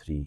3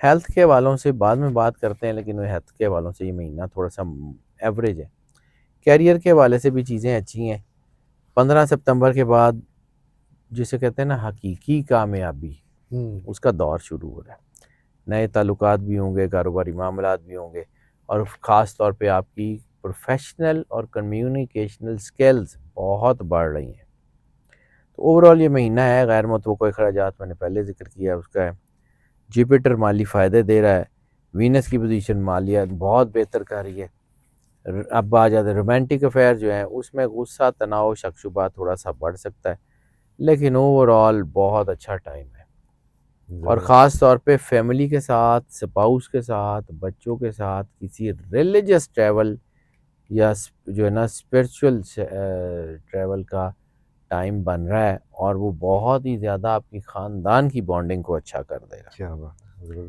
health کے حوالوں سے بعد میں بات کرتے ہیں، لیکن ہیلتھ کے حوالوں سے یہ مہینہ تھوڑا سا ایوریج ہے۔ کیریئر کے حوالے سے بھی چیزیں اچھی ہیں۔ 15 ستمبر کے بعد جسے کہتے ہیں نا حقیقی کامیابی، اس کا دور شروع ہو رہا ہے۔ نئے تعلقات بھی ہوں گے، کاروباری معاملات بھی ہوں گے، اور خاص طور پہ آپ کی پروفیشنل اور کمیونیکیشنل سکلز بہت بڑھ رہی ہیں۔ تو اوورال یہ مہینہ ہے غیر متوقع اخراجات، میں نے پہلے ذکر کیا اس کا ہے۔ جوپیٹر مالی فائدے دے رہا ہے، وینس کی پوزیشن مالیات بہت بہتر کر رہی ہے۔ اب آ جاتے رومانٹک افیئر جو ہیں، اس میں غصہ، تناؤ، شک شبہ تھوڑا سا بڑھ سکتا ہے، لیکن اوورال بہت اچھا ٹائم ہے۔ اور خاص طور پہ فیملی کے ساتھ، سپاؤس کے ساتھ، بچوں کے ساتھ کسی ریلیجس ٹریول یا جو ہے نا اسپرچول ٹریول کا ٹائم بن رہا ہے، اور وہ بہت ہی زیادہ آپ کی خاندان کی بانڈنگ کو اچھا کر دے گا۔ کیا بات ہے،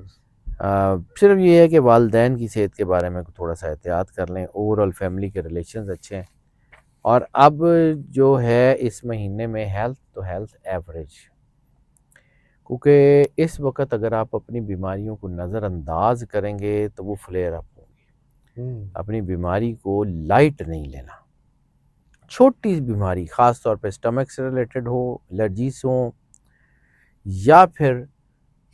صرف یہ ہے کہ والدین کی صحت کے بارے میں تھوڑا سا احتیاط کر لیں۔ اوورال فیملی کے ریلیشنز اچھے ہیں۔ اور اب جو ہے اس مہینے میں ہیلتھ، تو ہیلتھ ایوریج، کیونکہ اس وقت اگر آپ اپنی بیماریوں کو نظر انداز کریں گے تو وہ فلیئر اپ ہوں گی۔ اپنی بیماری کو لائٹ نہیں لینا۔ چھوٹی سی بیماری، خاص طور پہ سٹمک سے ریلیٹڈ ہو، الرجیز ہوں، یا پھر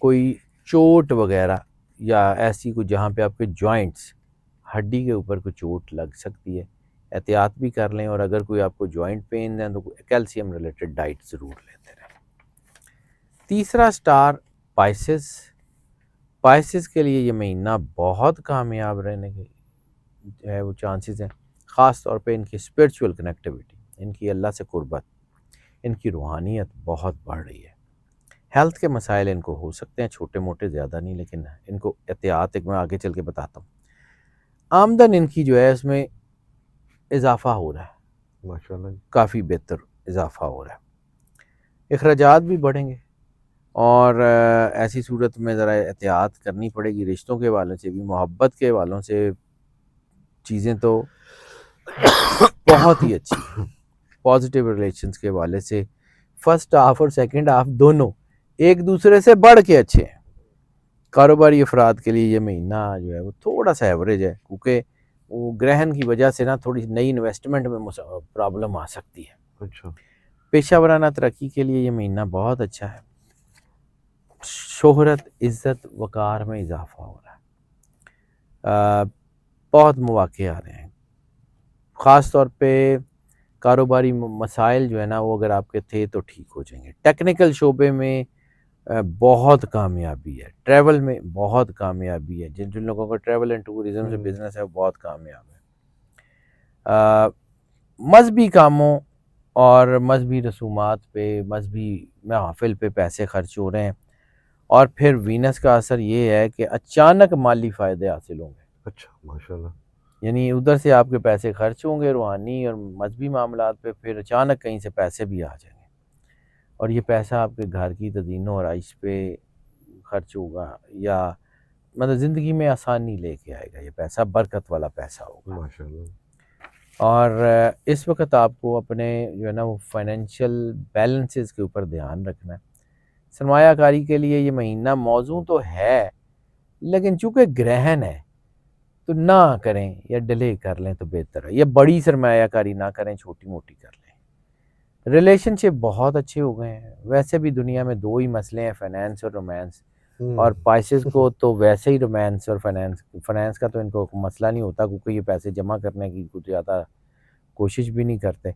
کوئی چوٹ وغیرہ، یا ایسی کوئی جہاں پہ آپ کے جوائنٹس، ہڈی کے اوپر کوئی چوٹ لگ سکتی ہے، احتیاط بھی کر لیں۔ اور اگر کوئی آپ کو جوائنٹ پین ہے تو کیلشیم ریلیٹڈ ڈائٹ ضرور لیتے رہیں۔ تیسرا سٹار پائسس۔ پائسس کے لیے یہ مہینہ بہت کامیاب رہنے کے جو ہے وہ چانسز ہیں، خاص طور پہ ان کی اسپرچول کنیکٹیویٹی، ان کی اللہ سے قربت، ان کی روحانیت بہت بڑھ رہی ہے۔ ہیلتھ کے مسائل ان کو ہو سکتے ہیں، چھوٹے موٹے زیادہ نہیں، لیکن ان کو احتیاط ایک میں آگے چل کے بتاتا ہوں۔ آمدن ان کی جو ہے اس میں اضافہ ہو رہا ہے، ماشاءاللہ، کافی بہتر اضافہ ہو رہا ہے۔ اخراجات بھی بڑھیں گے، اور ایسی صورت میں ذرا احتیاط کرنی پڑے گی۔ رشتوں کے حوالے سے بھی، محبت کے حوالوں سے چیزیں تو بہت ہی اچھی ہیں۔ پازیٹیو ریلیشنز کے حوالے سے فرسٹ ہاف اور سیکنڈ ہاف دونوں ایک دوسرے سے بڑھ کے اچھے ہیں۔ کاروباری افراد کے لیے یہ مہینہ جو ہے وہ تھوڑا سا ایوریج ہے، کیونکہ وہ گرہن کی وجہ سے نا تھوڑی نئی انویسٹمنٹ میں پرابلم آ سکتی ہے۔ اچھا، پیشہ ورانہ ترقی کے لیے یہ مہینہ بہت اچھا ہے۔ شہرت، عزت، وقار میں اضافہ ہو رہا ہے۔ بہت مواقع آ رہے ہیں، خاص طور پہ کاروباری مسائل جو ہے نا وہ اگر آپ کے تھے تو ٹھیک ہو جائیں گے۔ ٹیکنیکل شعبے میں بہت کامیابی ہے، ٹریول میں بہت کامیابی ہے۔ جن لوگوں کا ٹریول اینڈ ٹورزم سے بزنس ہے وہ بہت کامیاب ہے۔ مذہبی کاموں اور مذہبی رسومات پہ، مذہبی محافل پہ پیسے خرچ ہو رہے ہیں، اور پھر وینس کا اثر یہ ہے کہ اچانک مالی فائدے حاصل ہوں گے۔ اچھا، ماشاءاللہ، یعنی ادھر سے آپ کے پیسے خرچ ہوں گے روحانی اور مذہبی معاملات پہ، پھر اچانک کہیں سے پیسے بھی آ جائیں گے، اور یہ پیسہ آپ کے گھر کی تزئین و آرائش پہ خرچ ہوگا، یا مطلب زندگی میں آسانی لے کے آئے گا۔ یہ پیسہ برکت والا پیسہ ہوگا۔ ماشاءاللہ، اور اس وقت آپ کو اپنے جو ہے نا وہ فائنینشیل بیلنسز کے اوپر دھیان رکھنا ہے۔ سرمایہ کاری کے لیے یہ مہینہ موزوں تو ہے، لیکن چونکہ گرہن ہے تو نہ کریں یا ڈیلے کر لیں تو بہتر ہے۔ یا بڑی سرمایہ کاری نہ کریں، چھوٹی موٹی کر لیں۔ ریلیشن شپ بہت اچھے ہو گئے ہیں۔ ویسے بھی دنیا میں دو ہی مسئلے ہیں، فائنینس اور رومانس، اور پائسز کو تو ویسے ہی رومانس اور فائنینس کا تو ان کو مسئلہ نہیں ہوتا، کیونکہ یہ پیسے جمع کرنے کی کچھ زیادہ کوشش بھی نہیں کرتے،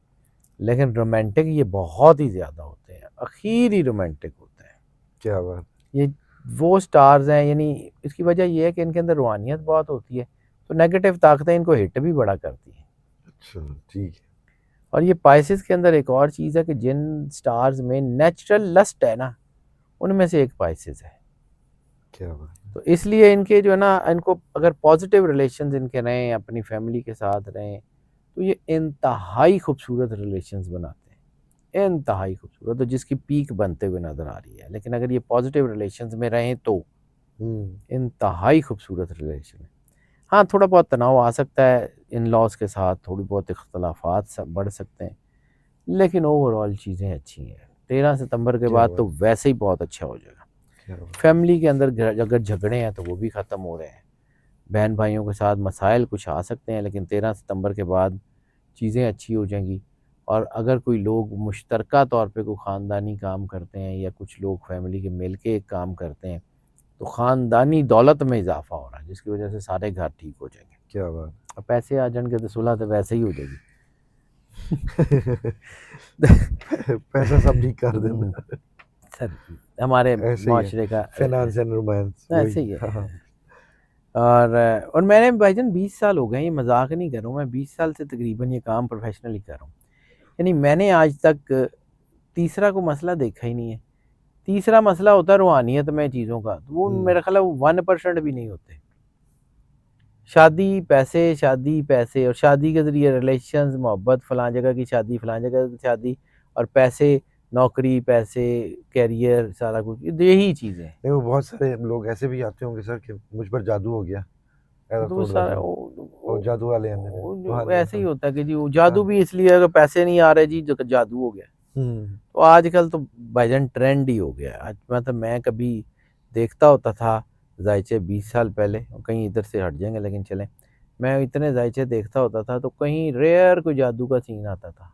لیکن رومانٹک یہ بہت ہی زیادہ ہوتے ہیں، اخیری رومانٹک ہوتے ہیں۔ کیا بات، یہ وہ سٹارز ہیں، یعنی اس کی وجہ یہ ہے کہ ان کے اندر روحانیت بہت ہوتی ہے، تو نیگیٹو طاقتیں ان کو ہٹ بھی بڑا کرتی ہیں۔ اچھا، ٹھیک ہے، اور یہ پائسز کے اندر ایک اور چیز ہے کہ جن سٹارز میں نیچرل لسٹ ہے نا، ان میں سے ایک پائسز ہے۔ کیا بات، تو اس لیے ان کے جو ہے نا، ان کو اگر پازیٹیو ریلیشنز ان کے رہیں، اپنی فیملی کے ساتھ رہیں، تو یہ انتہائی خوبصورت ریلیشنز بناتے ہیں، انتہائی خوبصورت، جس کی پیک بنتے ہوئے نظر آ رہی ہے۔ لیکن اگر یہ پازیٹیو ریلیشنز میں رہیں تو انتہائی خوبصورت ریلیشن ہے۔ ہاں، تھوڑا بہت تناؤ آ سکتا ہے ان لاز کے ساتھ، تھوڑی بہت اختلافات بڑھ سکتے ہیں، لیکن اوورال چیزیں اچھی ہیں۔ 13 ستمبر کے کیا بعد بات، تو ویسے ہی بہت اچھا ہو جائے گا۔ کیا بات فیملی کے اندر اگر جھگڑے ہیں تو وہ بھی ختم ہو رہے ہیں، بہن بھائیوں کے ساتھ مسائل کچھ آ سکتے ہیں لیکن 13 ستمبر کے بعد چیزیں اچھی ہو جائیں گی۔ اور اگر کوئی لوگ مشترکہ طور پہ کوئی خاندانی کام کرتے ہیں یا کچھ لوگ فیملی کے مل کے ایک کام کرتے ہیں تو خاندانی دولت میں اضافہ ہو رہا ہے، جس کی وجہ سے سارے گھر ٹھیک ہو جائیں گے۔ کیا بات اور پیسے آ جان گے تو صلح تو ویسے ہی ہو جائے گی۔ پیسہ سب ٹھیک کر دینا، سر ہمارے ایسے ہی ہے، معاشرے کا فائنانس اینڈ رومانس ایسے وہی، ہی ہے۔ ہاں اور میں نے بھائی جان 20 سال ہو گئے، یہ مذاق نہیں کر رہا ہوں، میں 20 سال سے تقریباً یہ کام پروفیشنلی کر رہا ہوں، یعنی میں نے آج تک تیسرا کو مسئلہ دیکھا ہی نہیں ہے۔ تیسرا مسئلہ ہوتا ہے روحانیت میں چیزوں کا، تو وہ میرا خیال ہے 1% بھی نہیں ہوتے۔ شادی پیسے اور شادی کے ذریعے ریلیشنز، محبت، فلاں جگہ کی شادی، فلاں جگہ کی شادی، اور پیسے، نوکری، پیسے، کیریئر، سارا کچھ یہی چیزیں ہیں۔ نہیں، وہ بہت سارے لوگ ایسے بھی آتے ہوں گے سر کہ مجھ پر جادو ہو گیا، ایسا تو وہ توڑ سارا دیتا ہوں، وہ جادو والے ہیں میرے روحانی ایسے ہی ہوتا ہے کہ جی وہ جادو بھی اس لیے اگر پیسے نہیں آ رہے جی جو جادو ہو گیا۔ تو آج کل تو بھائی جان ٹرینڈ ہی ہو گیا ہے۔ آج مطلب میں کبھی دیکھتا ہوتا تھا ذائچے 20 سال پہلے، کہیں ادھر سے ہٹ جائیں گے لیکن چلیں، میں اتنے ذائچے دیکھتا ہوتا تھا تو کہیں ریئر کوئی جادو کا سین آتا تھا۔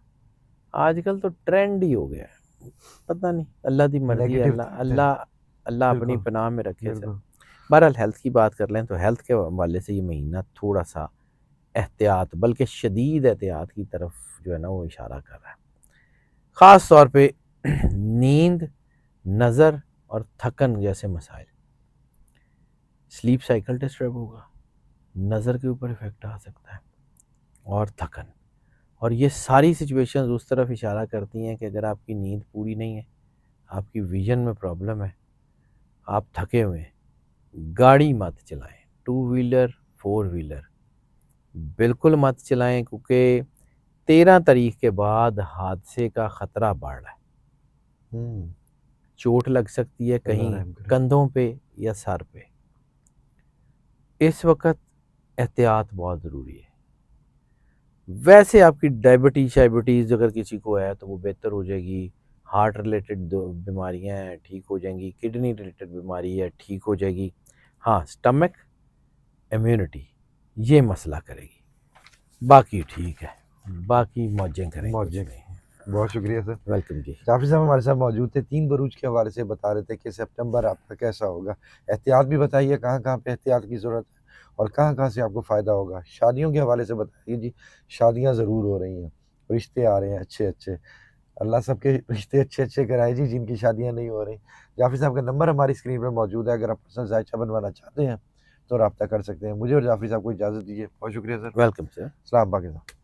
آج کل تو ٹرینڈ ہی ہو گیا ہے، پتہ نہیں، اللہ دی مرضی ہے، اللہ اپنی پناہ میں رکھے سر۔ بہرحال ہیلتھ کی بات کر لیں تو ہیلتھ کے حوالے سے یہ مہینہ تھوڑا سا احتیاط، بلکہ شدید احتیاط کی طرف جو ہے نا وہ اشارہ کر رہا ہے، خاص طور پہ نیند، نظر اور تھکن جیسے مسائل۔ سلیپ سائیکل ڈسٹرب ہوگا، نظر کے اوپر افیکٹ آ سکتا ہے، اور تھکن، اور یہ ساری سچویشنز اس طرف اشارہ کرتی ہیں کہ اگر آپ کی نیند پوری نہیں ہے، آپ کی ویژن میں پرابلم ہے، آپ تھکے ہوئے ہیں، گاڑی مت چلائیں، 2 ویلر 4 ویلر بالکل مت چلائیں، کیونکہ 13 تاریخ کے بعد حادثے کا خطرہ بڑھ رہا ہے، چوٹ لگ سکتی ہے کہیں کندھوں پہ یا سر پہ۔ اس وقت احتیاط بہت ضروری ہے۔ ویسے آپ کی ڈائبٹیز اگر کسی کو ہے تو وہ بہتر ہو جائے گی، ہارٹ ریلیٹڈ بیماریاں ہیں ٹھیک ہو جائیں گی، کڈنی ریلیٹڈ بیماری ہے ٹھیک ہو جائے گی، ہاں سٹمک، امیونٹی یہ مسئلہ کرے گی، باقی ٹھیک ہے، باقی موجیں کریں، کچھ نہیں۔ بہت شکریہ سر۔ ویلکم جی۔ جعفری صاحب ہمارے ساتھ موجود تھے، 3 بروج کے حوالے سے بتا رہے تھے کہ سپٹمبر آپ کا کیسا ہوگا، احتیاط بھی بتائیے کہاں کہاں پہ احتیاط کی ضرورت ہے اور کہاں کہاں سے آپ کو فائدہ ہوگا۔ شادیوں کے حوالے سے بتائیے جی، شادیاں ضرور ہو رہی ہیں، رشتے آ رہے ہیں اچھے اچھے، اللہ سب کے رشتے اچھے اچھے کرائے جی، جن کی شادیاں نہیں ہو رہی۔ جعفری صاحب کا نمبر ہماری اسکرین پر موجود ہے، اگر آپ پرسنل ذائچہ بنوانا چاہتے ہیں تو رابطہ کر سکتے ہیں۔ مجھے اور جعفری صاحب کو اجازت دیجیے، بہت شکریہ سر۔ Welcome sir. سلام پاکستان۔